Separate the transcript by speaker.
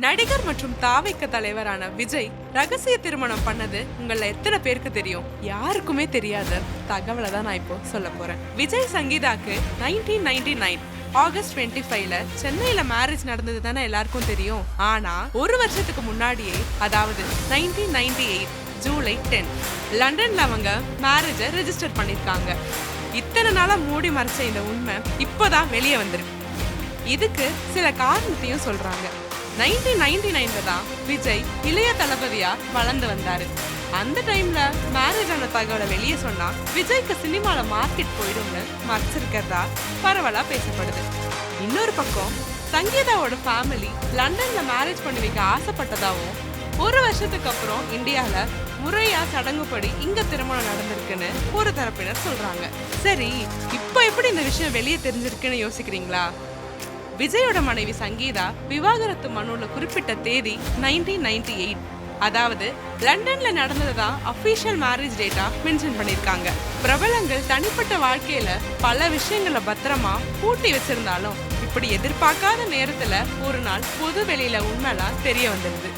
Speaker 1: நடிகர் மற்றும் தாவைக்க தலைவரான விஜய் ரகசிய திருமணம் பண்ணது உங்கள எத்தனை பேருக்கு தெரியும்? யாருக்குமே தெரியாத தகவலை தான் நான் இப்போ சொல்ல போறேன். விஜய் சங்கீதாக்கு 1999 ஆகஸ்ட் 25ல சென்னையில மேரேஜ் நடந்தது தானே எல்லாருக்கும் தெரியும். ஆனா ஒரு வருஷத்துக்கு முன்னாடியே, அதாவது 1998 ஜூலை 10 லண்டன்ல அவங்க மேரேஜை ரெஜிஸ்டர் பண்ணிருக்காங்க. இத்தனை நாளா மூடி மறைச்ச இந்த உண்மை இப்போதான் வெளியே வந்திருக்கு. இதுக்கு சில காரணத்தையும் சொல்றாங்க. 1999ல தான் விஜய் இளைய தளபதியா வளர்ந்து வந்தாரு. அந்த டைம்ல மேரேஜ் ஆன தகவலை வெளியே சொன்னா விஜய்க்கு சினிமால மார்க்கெட் போயிடும்னு மறைச்சிருக்கிறதா பரவலா பேசப்படுது. இன்னொரு பக்கம் சங்கீதாவோட ஃபேமிலி லண்டன்ல மேரேஜ் பண்ணி வைக்க ஆசைப்பட்டதாவும், ஒரு வருஷத்துக்கு அப்புறம் இந்தியால முறையா சடங்குப்படி இங்க திருமணம் நடந்திருக்குன்னு ஒரு தரப்பினர் சொல்றாங்க. சரி, இப்போ எப்படி இந்த விஷயம் வெளியே தெரிஞ்சிருக்குன்னு யோசிக்கிறீங்களா? விஜயோட மனைவி சங்கீதா விவாகரத்து மனுல குறிப்பிட்ட தேதி 1998, அதாவது லண்டன்ல நடந்ததுதான் அபிஷியல் மேரேஜ் டேட்டா மென்ஷன் பண்ணிருக்காங்க. பிரபலங்கள் தனிப்பட்ட வாழ்க்கையில பல விஷயங்களை பத்திரமா பூட்டி வச்சிருந்தாலும் இப்படி எதிர்பார்க்காத நேரத்துல ஒரு நாள் பொது வெளியில உண்மைலாம் தெரிய வந்துருது.